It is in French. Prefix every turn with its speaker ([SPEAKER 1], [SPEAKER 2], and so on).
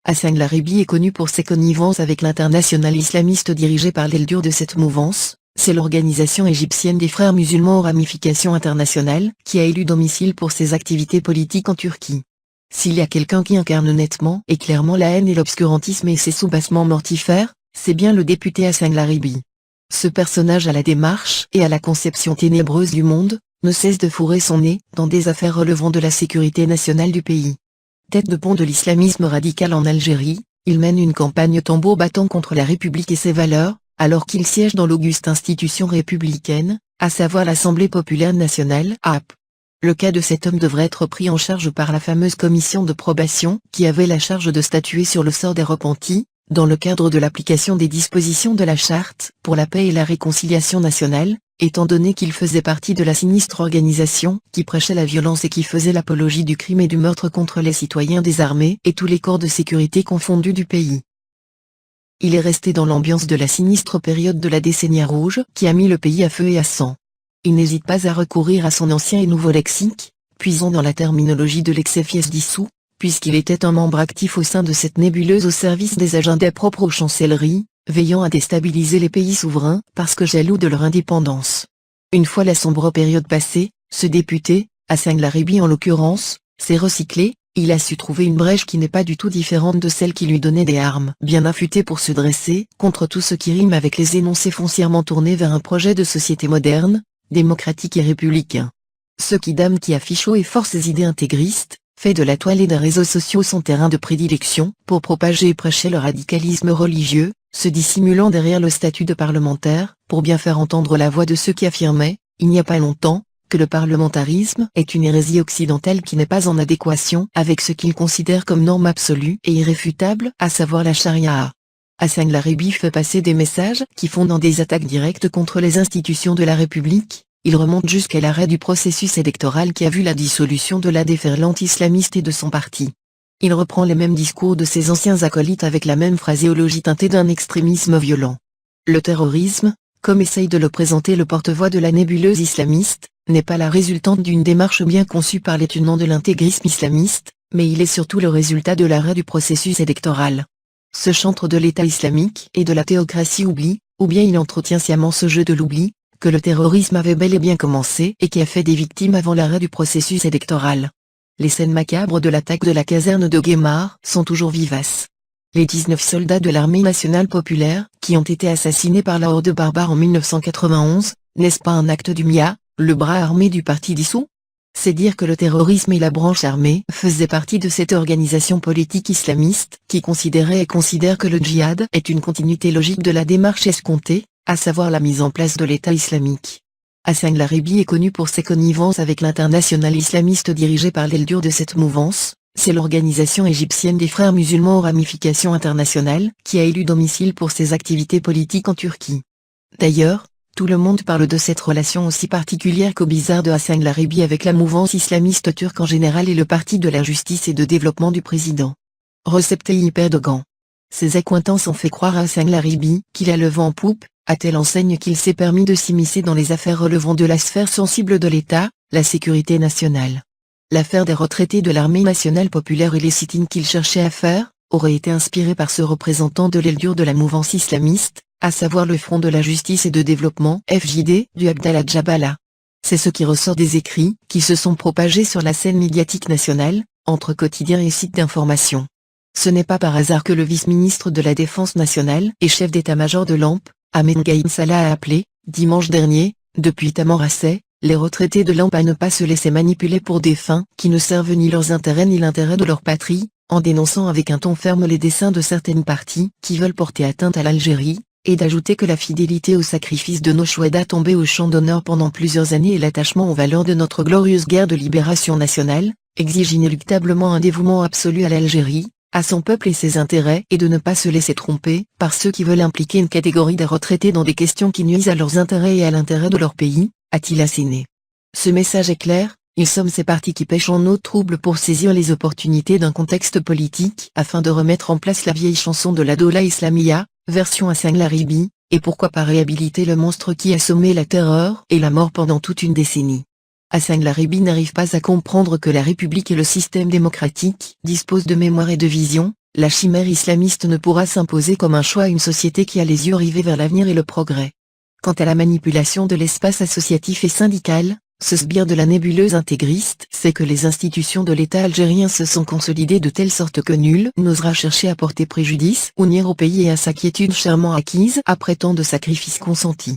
[SPEAKER 1] Hassan Laribi est connu pour ses connivences avec l'internationale islamiste dirigée par l'aile dure de cette mouvance, c'est l'organisation égyptienne des frères musulmans aux ramifications internationales qui a élu domicile pour ses activités politiques en Turquie. S'il y a quelqu'un qui incarne nettement et clairement la haine et l'obscurantisme et ses soubassements mortifères, c'est bien le député Hassan Laribi. Ce personnage à la démarche et à la conception ténébreuse du monde, ne cesse de fourrer son nez dans des affaires relevant de la sécurité nationale du pays. Tête de pont de l'islamisme radical en Algérie, il mène une campagne tambour battant contre la République et ses valeurs, alors qu'il siège dans l'auguste institution républicaine, à savoir l'Assemblée populaire nationale (AP). Le cas de cet homme devrait être pris en charge par la fameuse commission de probation qui avait la charge de statuer sur le sort des repentis, dans le cadre de l'application des dispositions de la Charte pour la paix et la réconciliation nationale, étant donné qu'il faisait partie de la sinistre organisation qui prêchait la violence et qui faisait l'apologie du crime et du meurtre contre les citoyens des armées et tous les corps de sécurité confondus du pays. Il est resté dans l'ambiance de la sinistre période de la décennie rouge qui a mis le pays à feu et à sang. Il n'hésite pas à recourir à son ancien et nouveau lexique, puisant dans la terminologie de l'ex-FIS dissous, puisqu'il était un membre actif au sein de cette nébuleuse au service des agendas propres aux chancelleries, veillant à déstabiliser les pays souverains parce que jaloux de leur indépendance. Une fois la sombre période passée, ce député, Hassan Laribi en l'occurrence, s'est recyclé, il a su trouver une brèche qui n'est pas du tout différente de celle qui lui donnait des armes bien affûtées pour se dresser contre tout ce qui rime avec les énoncés foncièrement tournés vers un projet de société moderne, démocratique et républicain. Ce kidam qui affiche haut et fort ses idées intégristes, fait de la toile et des réseaux sociaux son terrain de prédilection pour propager et prêcher le radicalisme religieux, se dissimulant derrière le statut de parlementaire, pour bien faire entendre la voix de ceux qui affirmaient, il n'y a pas longtemps, que le parlementarisme est une hérésie occidentale qui n'est pas en adéquation avec ce qu'ils considèrent comme norme absolue et irréfutable, à savoir la charia. Hassan Laribi fait passer des messages qui font dans des attaques directes contre les institutions de la République. Il remonte jusqu'à l'arrêt du processus électoral qui a vu la dissolution de la déferlante islamiste et de son parti. Il reprend les mêmes discours de ses anciens acolytes avec la même phraséologie teintée d'un extrémisme violent. Le terrorisme, comme essaye de le présenter le porte-voix de la nébuleuse islamiste, n'est pas la résultante d'une démarche bien conçue par les tenants de l'intégrisme islamiste, mais il est surtout le résultat de l'arrêt du processus électoral. Ce chantre de l'État islamique et de la théocratie oublie, ou bien il entretient sciemment ce jeu de l'oubli, que le terrorisme avait bel et bien commencé et qui a fait des victimes avant l'arrêt du processus électoral. Les scènes macabres de l'attaque de la caserne de Guémar sont toujours vivaces. Les 19 soldats de l'armée nationale populaire qui ont été assassinés par la horde barbare en 1991, n'est-ce pas un acte du MIA, le bras armé du parti dissous? C'est dire que le terrorisme et la branche armée faisaient partie de cette organisation politique islamiste qui considérait et considère que le djihad est une continuité logique de la démarche escomptée, à savoir la mise en place de l'État islamique. Hassan Laribi est connu pour ses connivences avec l'internationale islamiste dirigée par l'aile dure de cette mouvance, c'est l'organisation égyptienne des frères musulmans aux ramifications internationales qui a élu domicile pour ses activités politiques en Turquie. D'ailleurs, tout le monde parle de cette relation aussi particulière qu'au bizarre de Hassan Laribi avec la mouvance islamiste turque en général et le parti de la justice et de développement du président Recep Tayyip Erdogan. Ses accointances ont fait croire à Hassan Laribi qu'il a le vent en poupe, à telle enseigne qu'il s'est permis de s'immiscer dans les affaires relevant de la sphère sensible de l'État, la sécurité nationale. L'affaire des retraités de l'armée nationale populaire et les sit-ins qu'il cherchait à faire, aurait été inspirée par ce représentant de l'aile dure de la mouvance islamiste, à savoir le Front de la Justice et de Développement (FJD) du Abdallah Djabala. C'est ce qui ressort des écrits qui se sont propagés sur la scène médiatique nationale, entre quotidiens et sites d'information. Ce n'est pas par hasard que le vice-ministre de la Défense nationale et chef d'état-major de l'ANP, Ahmed Gaïm Salah a appelé, dimanche dernier, depuis Tamanrasset, les retraités de l'ANP à ne pas se laisser manipuler pour des fins qui ne servent ni leurs intérêts ni l'intérêt de leur patrie, en dénonçant avec un ton ferme les desseins de certaines parties qui veulent porter atteinte à l'Algérie, et d'ajouter que la fidélité au sacrifice de nos chouedas tombés au champ d'honneur pendant plusieurs années et l'attachement aux valeurs de notre glorieuse guerre de libération nationale, exigent inéluctablement un dévouement absolu à l'Algérie, à son peuple et ses intérêts et de ne pas se laisser tromper par ceux qui veulent impliquer une catégorie des retraités dans des questions qui nuisent à leurs intérêts et à l'intérêt de leur pays, a-t-il asséné. Ce message est clair, ils sommes ces partis qui pêchent en eau trouble pour saisir les opportunités d'un contexte politique afin de remettre en place la vieille chanson de la Dola Islamia, version Hassan Laribi, et pourquoi pas réhabiliter le monstre qui a sommé la terreur et la mort pendant toute une décennie. Hassan Laribi n'arrive pas à comprendre que la République et le système démocratique disposent de mémoire et de vision, la chimère islamiste ne pourra s'imposer comme un choix à une société qui a les yeux rivés vers l'avenir et le progrès. Quant à la manipulation de l'espace associatif et syndical, ce sbire de la nébuleuse intégriste sait que les institutions de l'État algérien se sont consolidées de telle sorte que nul n'osera chercher à porter préjudice ou nuire au pays et à sa quiétude chèrement acquise après tant de sacrifices consentis.